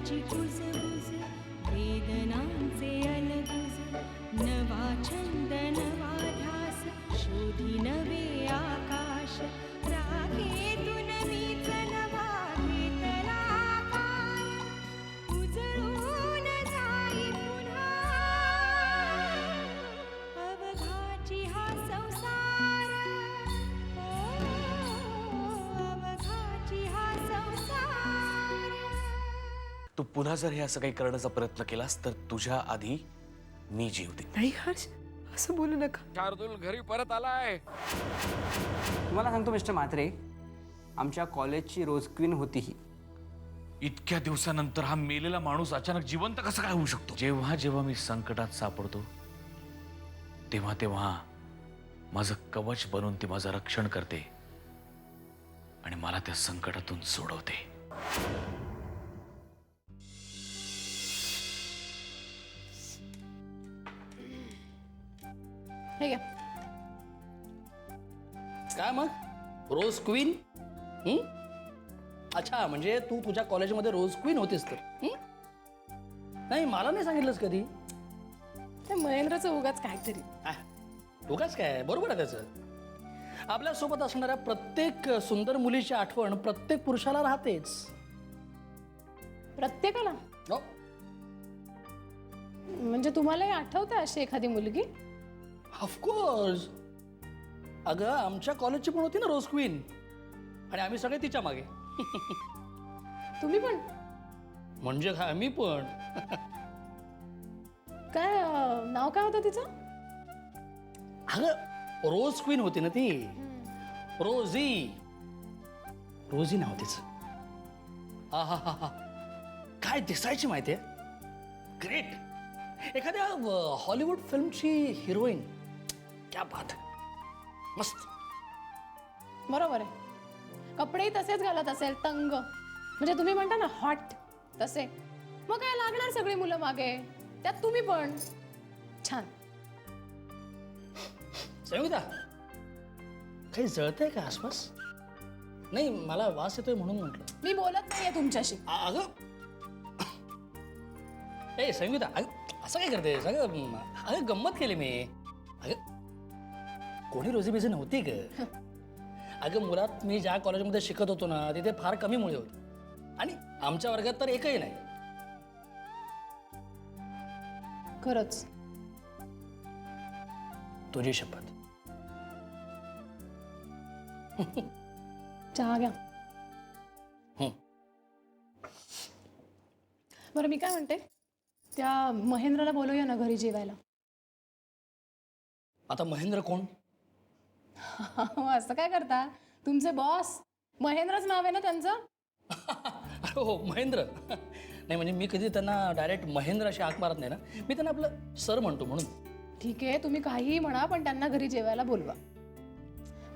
मनाची कुजबुज, वेदनांचे अलगुज, नवा छंद नवा ध्यास, शोधी नवे आकाश, राखेतून मीच नवा घेतला आकार, उजळून जाई पुन्हा अवघाची हा संसार, अवघाची हा संसार. तू पुन्हा जर हे असं काही करण्याचा प्रयत्न केलास तर तुझ्या आधी मी जीव देईन. नाही हर्ष, असं बोलू नका. शार्दूल घरी परत आलाय. तुम्हाला सांगतो मिस्टर म्हात्रे, आमच्या कॉलेजची रोज क्वीन होती ही. इतक्या दिवसानंतर हा मेलेला माणूस अचानक जिवंत कसा काय होऊ शकतो? जेव्हा जेव्हा मी संकटात सापडतो तेव्हा तेव्हा माझं कवच बनून ती माझं रक्षण करते आणि मला त्या संकटातून सोडवते. हे घ्या. काय मग रोज क्वीन? अच्छा, म्हणजे तू तुझ्या कॉलेजमध्ये रोज क्वीन होतीस तर? नाही, मला नाही सांगितलंस कधी. ते महेंद्रचं उगाच काहीतरी. उगाच काय, बरोबर आहे त्याचं. आपल्यासोबत असणाऱ्या प्रत्येक सुंदर मुलीची आठवण प्रत्येक पुरुषाला राहतेच. प्रत्येकाला? हो. म्हणजे तुम्हालाही आठवतं अशी एखादी मुलगी? ऑफकोर्स. अगं, आमच्या कॉलेजची पण होती ना रोज क्वीन, आणि आम्ही सगळे तिच्या मागे. तुम्ही पण? म्हणजे काय, मी पण. काय नाव काय होतं तिचं? अगं, रोज क्वीन होती ना ती. रोजी. रोजी नाव तिचं. हा हा हा हा. काय दिसायची माहितीये? ग्रेट. एखाद्या हॉलिवूड फिल्मची हिरोईन. क्या बात है. मस्त. बरोबर आहे. कपडेही तसेच घालत असेल, तंग. म्हणजे तुम्ही म्हणता ना हॉट, तसे. मग काय लागणार सगळी मुलं मागे, त्यात तुम्ही पण. छान. संयुक्ता, काही जळतंय का आसपास? नाही, मला वास येतोय म्हणून म्हटलं. मी बोलत नाहीये तुमच्याशी. अगं, ए संयुक्ता, असं काय करतेस? अगं गंमत केली मी. अगं, कोणी रोजी बिझी नव्हती ग. अगं, मुळात मी ज्या कॉलेजमध्ये शिकत होतो ना, तिथे फार कमी मुळे होते, आणि आमच्या वर्गात तर एकही नाही. खरंच? तुझी शपथ. चहा घ्या. हं. बरं, मी काय म्हणते, त्या महेंद्रला बोलूया ना घरी जेवायला. आता महेंद्र कोण? असं काय करता? तुमचे बॉस महेंद्रच नाव आहे ना त्यांचं. अरे हो, महेंद्र. नाही, म्हणजे मी कधी त्यांना डायरेक्ट महेंद्र अशी हाक मारत नाही ना. मी त्यांना आपलं सर म्हणतो म्हणून. ठीक आहे, तुम्ही काहीही म्हणा, पण त्यांना घरी जेवायला बोलवा.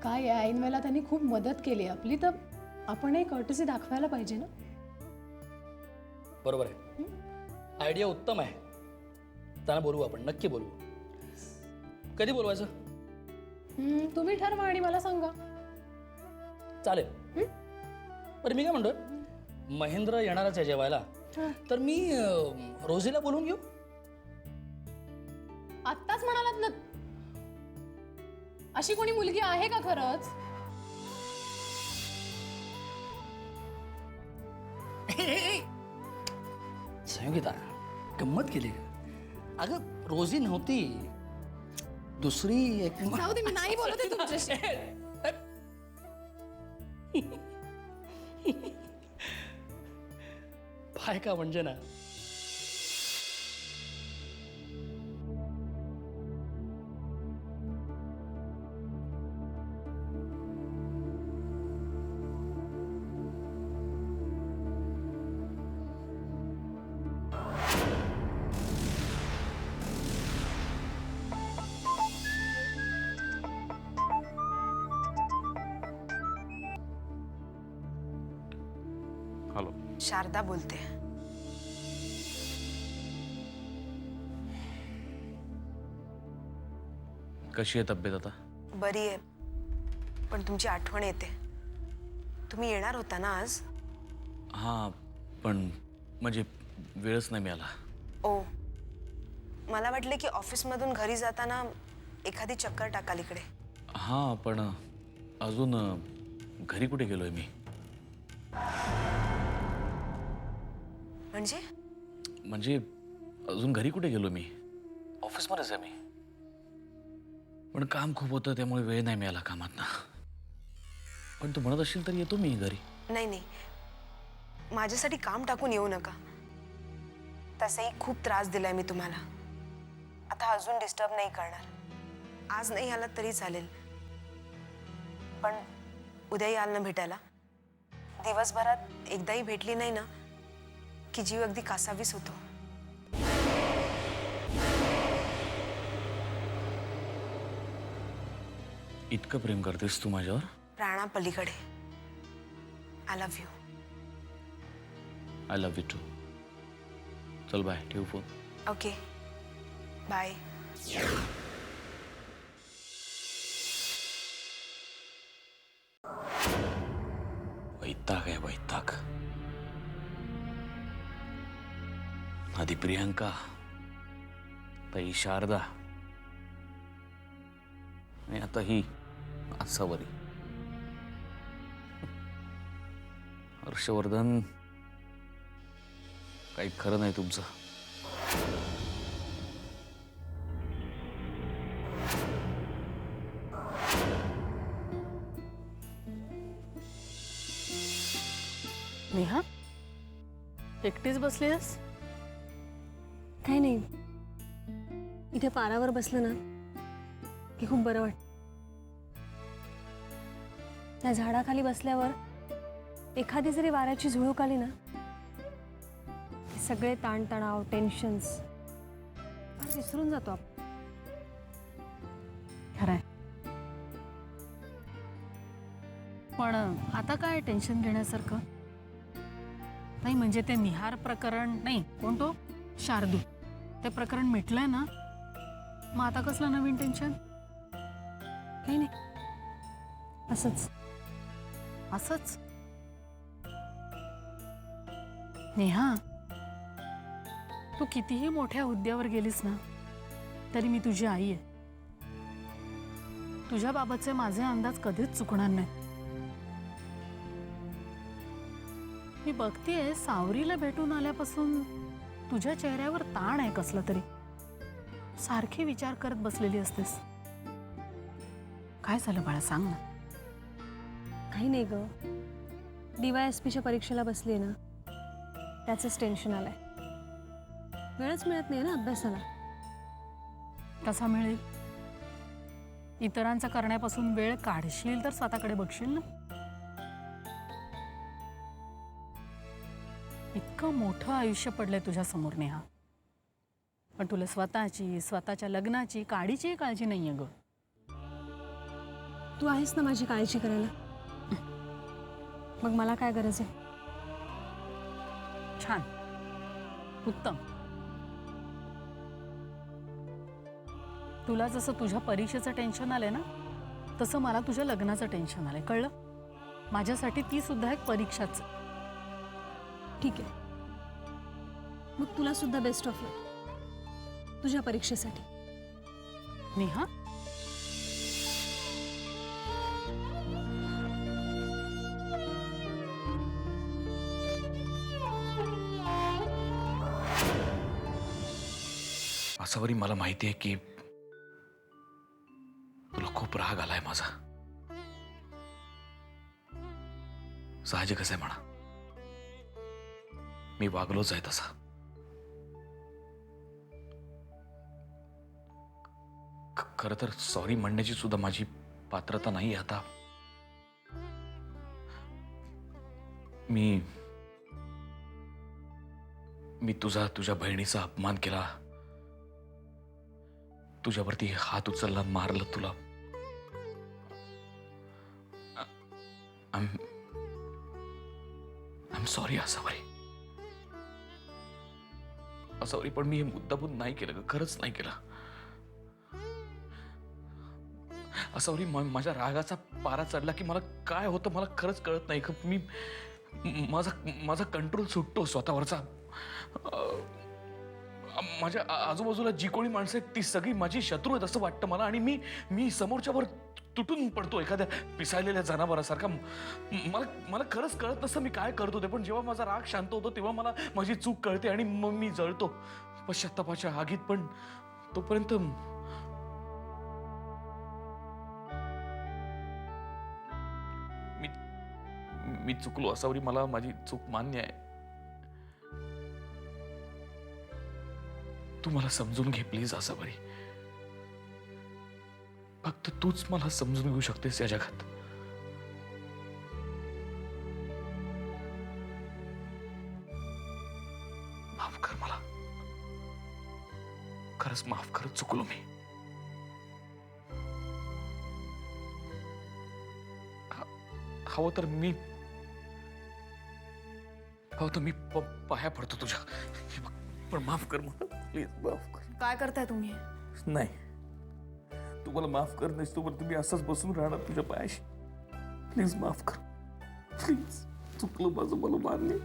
काय आहे, ऐन वेळेला त्यांनी खूप मदत केली आपली, तर आपण एक कर्टसी दाखवायला पाहिजे ना. बरोबर आहे. आयडिया उत्तम आहे. त्यांना बोलवू आपण, नक्की बोलवू. कधी बोलवायचं? तुम्ही ठरवा आणि मला सांगा. चालेल. बरं, मी काय म्हणतोय, महेंद्र येणारच आहे जेवायला, तर मी रोजीला बोलवून घेऊ. आत्ताच म्हणालात ना, अशी कोणी मुलगी आहे का खरंच? संयोगिता, गंमत केली. अगं, रोजी नव्हती, दुसरी एक. जाऊ दे, मी नाही बोलत आहे तुमच्याशी. पाय का म्हणजे ना. हॅलो, शारदा बोलते. कशी आहे तब्येत आता? बरी आहे, पण तुमची आठवण येते. तुम्ही येणार होता ना आज? हां, पण म्हणजे वेळच नाही मिळाला. ओ मला वाटलं की ऑफिसमधून घरी जाताना एखादी चक्कर टाकाल इकडे. हां, पण अजून घरी कुठे गेलोय मी? म्हणजे अजून घरी कुठे गेलो मी? ऑफिसमध्येच आहे मी. पण काम खूप होतं त्यामुळे वेळ नाही मिळाला कामातनं. पण तू म्हणत असशील तर येतो मी घरी. नाही, माझ्यासाठी काम टाकून येऊ नका. तसंही खूप त्रास दिलाय मी तुम्हाला. आता अजून डिस्टर्ब नाही करणार. आज नाही आलात तरी चालेल, पण उद्या याल ना भेटायला? दिवसभरात एकदाही भेटली नाही ना की जीव अगदी कासावीस होतो. इतकं प्रेम करतेस तू माझ्यावर? प्राणापलीकडे. I love you. I love you too. चल बाय, ठेव फोन. Okay bye. वैताग आहे वैताग. आधी प्रियांका, ताई शारदा आणि आता ही आसावरी. हर्षवर्धन, काही खरं नाही तुमचं. नेहा, एकटीच बसलीस? काही नाही, इथे पारावर बसलं ना की खूप बरं वाटतं. त्या झाडाखाली बसल्यावर एखादी जरी वाऱ्याची झुळूक आली ना, की सगळे ताणतणाव, टेन्शन्स विसरून जातो आपण. खरंय. पण आता काय टेन्शन घेण्यासारखं नाही. म्हणजे ते निहार प्रकरण नाही, कोण तो शार्दू, ते प्रकरण मिटलंय ना, मग आता कसलं नवीन टेन्शन? काही नाही, असंच. असंच? नेहा, तू कितीही मोठ्या हुद्द्यावर गेलीस ना तरी मी तुझी आई आहे. तुझ्या बाबतचे माझे अंदाज कधीच चुकणार नाही. मी बघतेय सावरीला भेटून आल्यापासून तुझ्या चेहऱ्यावर ताण आहे कसला तरी. सारखी विचार करत बसलेली असतेस. काय झालं बाळा, सांग ना. काही नाही ग, DYSPच्या परीक्षेला बसली ना, त्याचंच टेन्शन आलंय. वेळच मिळत नाही ना अभ्यासाला. कसा मिळेल? इतरांचा करण्यापासून वेळ काढशील तर स्वतःकडे बघशील ना. इतकं मोठं आयुष्य पडलंय तुझ्या समोर नेहा, पण तुला स्वतःच्या लग्नाची काडीची काळजी नाहीये ग. तू आहेस ना माझी काळजी करायला, मग मला काय गरज आहे? छान, उत्तम. तुला जसं तुझ्या परीक्षेचं टेन्शन आलंय ना, तसं मला तुझ्या लग्नाचं टेन्शन आलंय, कळलं? माझ्यासाठी ती सुद्धा एक परीक्षाच. ठीक आहे, मग तुला सुद्धा बेस्ट ऑफ लक तुझ्या परीक्षेसाठी. नेहा, आसावरी, मला माहिती आहे की तुला खूप राग आलाय माझा. साहजिकच आहे म्हणा, मी वागलोच आहे तसा. खरं तर सॉरी म्हणण्याची सुद्धा माझी पात्रता नाही आता. मी तुझ्या बहिणीचा अपमान केला, तुझ्यावरती हात उचलला, मारलं तुला. I am sorry Asavari. Asavari, पण मी हे मुद्दामून नाही केलं ग, खरंच नाही केलं. आसावरी, माझ्या रागाचा पारा चढला की मला काय होतं मला खरंच कळत नाही. माझा माझा कंट्रोल सुटतो स्वतःवरचा. माझ्या आजूबाजूला जी कोणी माणसं आहेत ती सगळी माझी शत्रू आहेत असं वाटतं मला. आणि मी समोरच्यावर तुटून पडतो एखाद्या पिसाळलेल्या जनावरासारखा. मला खरंच कळत नसतं मी काय करतो ते. पण जेव्हा माझा राग शांत होतो तेव्हा मला माझी चूक कळते आणि मग मी जळतो पश्चात्तापाच्या आगीत. पण तोपर्यंत मी चुकलो असावरी. मला माझी चूक मान्य आहे. तू मला समजून घे प्लीज असावरी. फक्त तूच मला समजून घेऊ शकतेस या जगात. माफ कर मला. खरंच माफ कर. चुकलो मी. हवं तर मी पाया पडतो तुझ्या. हे बघ, पण माफ कर मला प्लीज. माफ कर. काय करताय तुम्ही? नाही, तू मला माफ कर. नाही तोपर्यंत मी असंच बसून राहणार तुझ्या पायाशी. प्लीज माफ कर. प्लीज. चुकलं माझं, मला मान्य.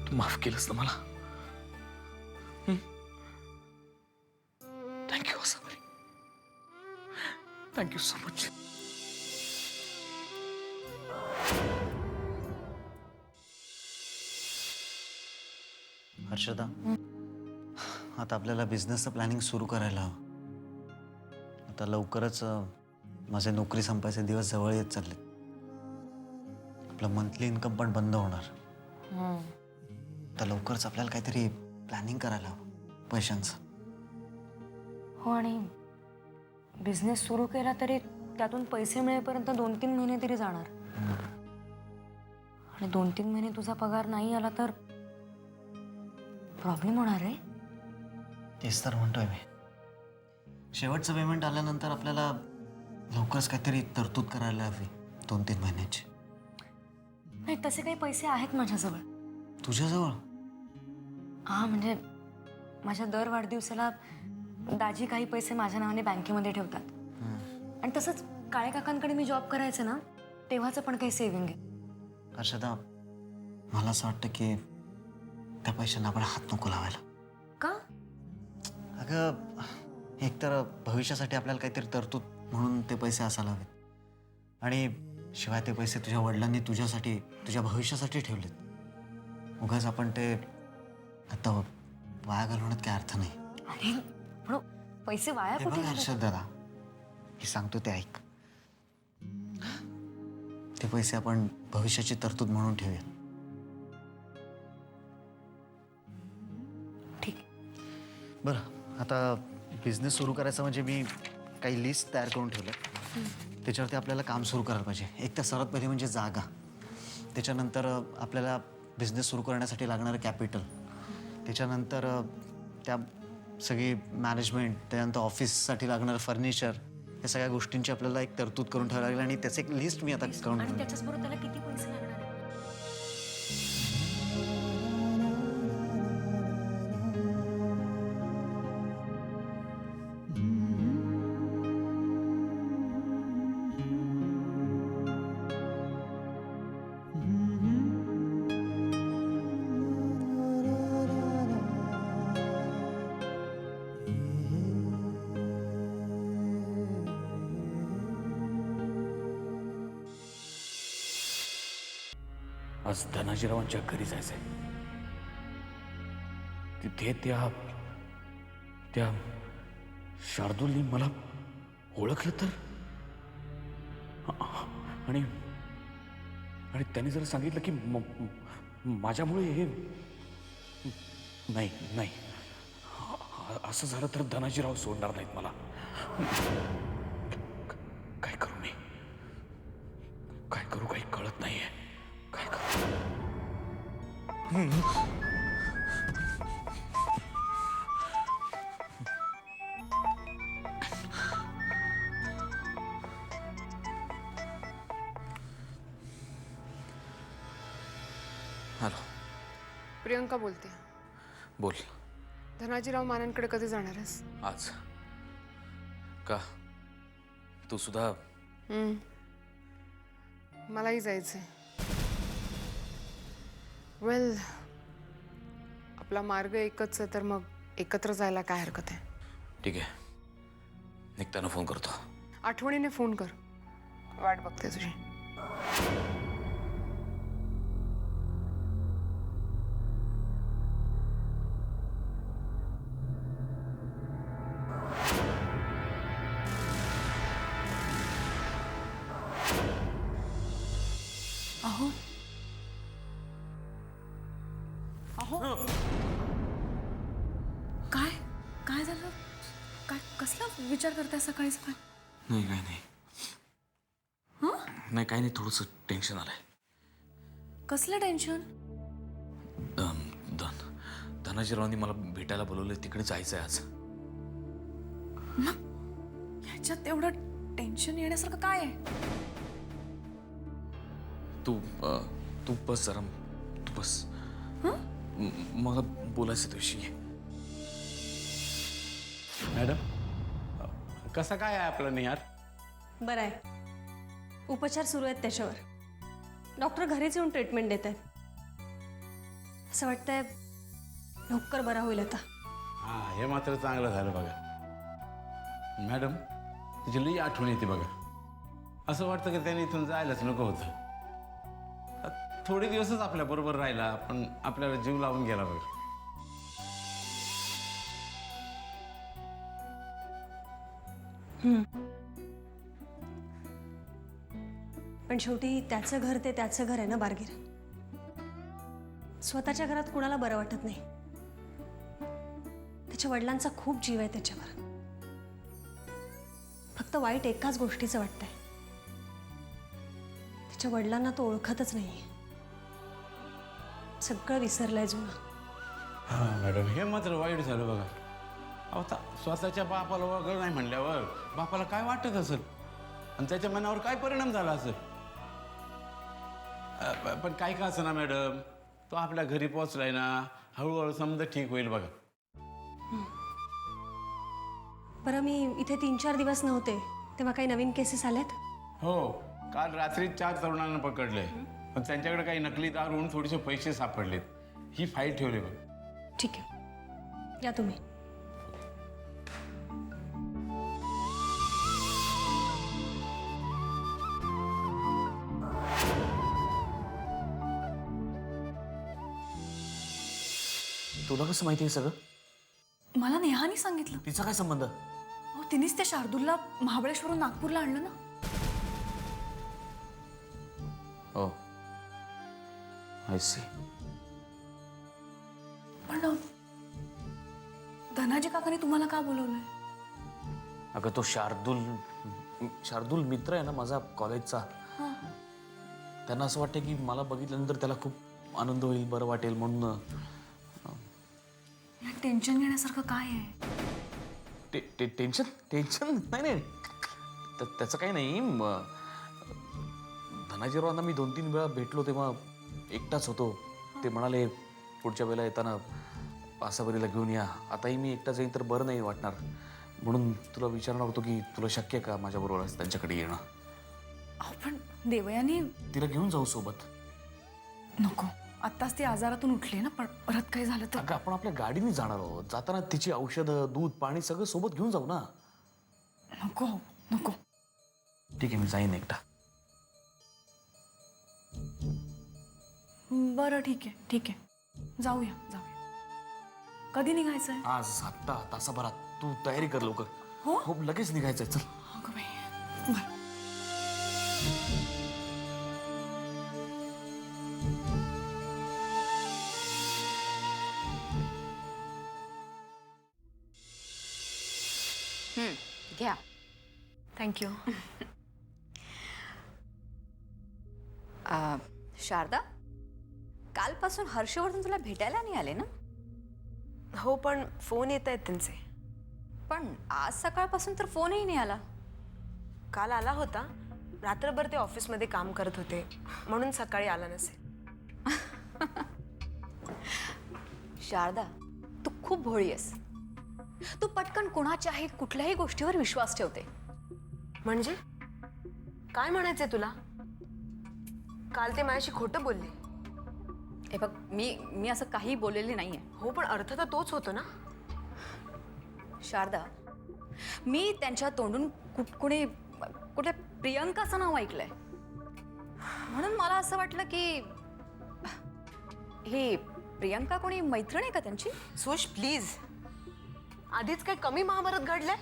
तू माफ केलंस ना मला. थँक्यू असं. Thank you so much. हर्षदा, आता आपल्याला बिझनेसचं प्लॅनिंग सुरू करायला हवं. आता लवकरच माझे नोकरी संपायचे दिवस जवळ येत चालले. आपलं मंथली इन्कम पण बंद होणार. तर लवकरच आपल्याला काहीतरी प्लॅनिंग करायला हवं पैशांचं. हो, आणि बिझनेस सुरू केला तरी त्यातून पैसे मिळेपर्यंत 2-3 महिने तरी जाणार. आणि 2-3 महिने तुझा पगार नाही आला तर प्रॉब्लेम होणार आहे. तेच तर म्हणतोय मी. शेवटचं पेमेंट आल्यानंतर आपल्याला लवकरच काहीतरी तरतूद करायला हवी 2-3 महिन्याची. नाही, तसे काही पैसे आहेत माझ्याजवळ. तुझ्याजवळ? हा, म्हणजे माझ्या दर वाढदिवसाला दाजी काही पैसे माझ्या नावाने बँकेमध्ये ठेवतात. आणि तसंच काळे काकांकडे मी जॉब करायचं ना तेव्हाचं पण काही सेव्हिंग आहे. हर्षदा, मला असं वाटतं की त्या पैशांना आपण हात नको लावायला. का? अगं, एकतर भविष्यासाठी आपल्याला काहीतरी तरतूद म्हणून ते पैसे असायला हवेत. आणि शिवाय ते पैसे तुझ्या वडिलांनी तुझ्यासाठी, तुझ्या भविष्यासाठी ठेवलेत. उगाच आपण ते आता वाया घालवण्यात काही अर्थ नाही. अरे पण पैसे वाया हे कुठे बघ हर्षद दादा, हे सांगतो ते ऐक. ते पैसे आपण भविष्याची तरतूद म्हणून ठेवूया. ठीक. बरं, आता बिझनेस सुरू करायचा म्हणजे मी काही लिस्ट तयार करून ठेवलं. त्याच्यावरती आपल्याला काम सुरू करायला पाहिजे. एक तर सर्वात पहिले म्हणजे जागा. त्याच्यानंतर आपल्याला बिझनेस सुरू करण्यासाठी लागणारं कॅपिटल. त्याच्यानंतर त्या सगळी मॅनेजमेंट, त्यानंतर ऑफिससाठी लागणारं फर्निचर, या सगळ्या गोष्टींची आपल्याला एक तरतूद करून ठेवावी लागेल. आणि त्याचं एक लिस्ट मी आता करून आणि त्याच्याचबरोबर त्याला किती पैसे लागणार आहेत? आज धनाजीरावांच्या घरी जायचंय. तिथे त्या त्या शार्दूलनी मला ओळखलं तर. आणि आणि त्यांनी जर सांगितलं की माझ्यामुळे हे नाही नाही असं झालं तर धनाजीराव सोडणार नाहीत मला. काय करू मी? काय करू काही कळत नाहीये. काय करू? हॅलो, प्रियंका बोलते. बोल. धनाजीराव मानांकडे कधी जाणार आहेस? आज का तू सुद्धा मलाही जायचंय. वेल, आपला मार्ग एकच आहे तर मग एकत्र जायला काय हरकत आहे? ठीक आहे, निघताना फोन करतो. आठवणीने फोन कर, वाट बघते तुझी. अहो अहो काय काय झालं? काय कसला विचार करताय सकाळी सकाळी? नाही काही नाही. नाही काही नाही, थोडंसं टेन्शन आलंय. कसलं टेन्शन? धनाजीरावांनी मला भेटायला बोलवलंय, तिकडे जायचंय आज. ह्याच्यात एवढं टेन्शन येण्यासारखं काय आहे? तू बस जरा, तू बस. मला बोलायचं तुझ्याशी. मॅडम, कसा काय आहे आपला निहार? बरं आहे. उपचार सुरू आहेत त्याच्यावर. डॉक्टर घरीच येऊन ट्रीटमेंट देत आहेत. असं वाटतंय लवकर बरा होईल आता. हां, हे मात्र चांगलं झालं बघा. मॅडम, तिची लई आठवण येते बघा. असं वाटतं की त्याने इथून जायलाच नको होतं. थोडे दिवसच आपल्याबरोबर राहिला, पण आपल्याला जीव लावून गेला बघा. पण शेवटी त्याचं घर ते त्याचं घर आहे ना बारगीर. स्वतःच्या घरात कुणाला बरं वाटत नाही. त्याच्या वडिलांचा खूप जीव आहे त्याच्यावर. फक्त वाईट एकाच गोष्टीचं वाटतंय, त्याच्या वडिलांना तो ओळखतच नाहीये. सगळं विसरलंय जुनं. हां मॅडम, हे मात्र वाईट झालं बघा. आता स्वतःच्या बापाला वगैरे नाही म्हणल्यावर बापाला काय वाटत असेल आणि त्याच्या मनावर काय परिणाम झाला असेल. पण काय का असं ना मॅडम, तो आपल्या घरी पोहोचलाय ना, हळूहळू समजा ठीक होईल बघा. बरं, मी इथे 3-4 दिवस नव्हते तेव्हा काही नवीन केसेस आल्यात? हो, काल रात्री 4 तरुणांना पकडले, पण त्यांच्याकडे काही नकली दारून थोडेसे पैसे सापडलेत. ही फाईल ठेवली बघ. ठीक आहे, या तुम्ही. तुला कसं माहिती आहे सगळं? मला नेहानी सांगितलं. तिचा काय संबंध? अहो, तिनेच त्या शार्दूलला महाबळेश्वरहून नागपूरला आणलं ना. हो, आय सी. पण धनाजी काकाने तुम्हाला का बोलवलंय? अगं तो शार्दूल मित्र आहे ना माझा कॉलेजचा. त्यांना असं वाटतं की मला बघितल्यानंतर त्याला खूप आनंद होईल, बरं वाटेल म्हणून. टेन्शन घेण्यासारखं काय आहे? टेन्शन नाही. त्याचं काही नाही. धनाजीरावांना मी 2-3 वेळा भेटलो तेव्हा एकटाच होतो. ते म्हणाले पुढच्या वेळेला येताना आसावरीला घेऊन या. आताही मी एकटाच येईन तर बरं नाही वाटणार, म्हणून तुला विचारणार होतो की तुला शक्य का माझ्याबरोबर त्यांच्याकडे येणं? अहो, पण देवयानी. तिला घेऊन जाऊ सोबत. नको, आत्ताच ती आजारातून उठली ना, पण परत काही झालं तर? अगं आपण आपल्या गाडीने जाणार आहोत. जाताना तिची औषधं, दूध, पाणी सगळं सोबत घेऊन जाऊ ना. नको नको. ठीक आहे, मी जाईन एकटा. बरं, ठीक आहे. जाऊया. कधी निघायचंय? आज आत्ता तासाभरात. तू तयारी कर लवकर. हो, लगेच निघायचंय. चल. अगं बाई, बरं. घ्या. थँक्यू. शारदा, कालपासून हर्षवर्धन तुला भेटायला नाही आले ना? हो, पण फोन येत आहेत त्यांचे. पण आज सकाळपासून तर फोनही नाही आला. काल आला होता, रात्रभर ते ऑफिसमध्ये काम करत होते म्हणून सकाळी आला नसेल. शारदा, तू खूप भोळी आहेस. तू पटकन कुणाच्याही कुठल्याही गोष्टीवर विश्वास ठेवते. म्हणजे काय म्हणायचंय तुला? काल ते माझ्याशी खोटं बोलले. हे बघ, मी असं काही बोललेली नाहीये. हो, पण अर्थ तर तोच होतो ना. शारदा, मी त्यांच्या तोंडून कुठे प्रियंकाचं नाव ऐकलंय, म्हणून मला असं वाटलं की ही प्रियंका कोणी मैत्रीण आहे का त्यांची? सुश प्लीज, आधीच काय कमी महाभारत घडलंय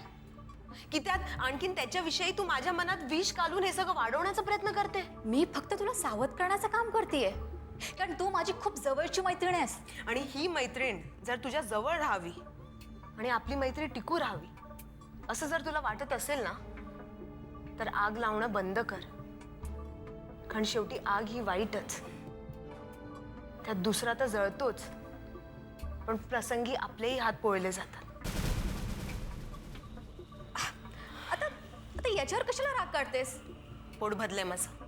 की त्यात आणखीन त्याच्याविषयी तू माझ्या मनात विष घालून हे सगळं वाढवण्याचा प्रयत्न करते? मी फक्त तुला सावध करण्याचं काम करतेय, कारण तू माझी खूप जवळची मैत्रीण आहेस. आणि ही मैत्रीण जर तुझ्या जवळ राहावी आणि आपली मैत्री टिकू राहावी असं जर तुला वाटत असेल ना, तर आग लावणं बंद कर. कारण शेवटी आग ही वाईटच. त्यात दुसरा तर जळतोच, पण प्रसंगी आपलेही हात पोळले जातात. आता याच्यावर कशाला राग काढतेस? पोट भरलंय माझं.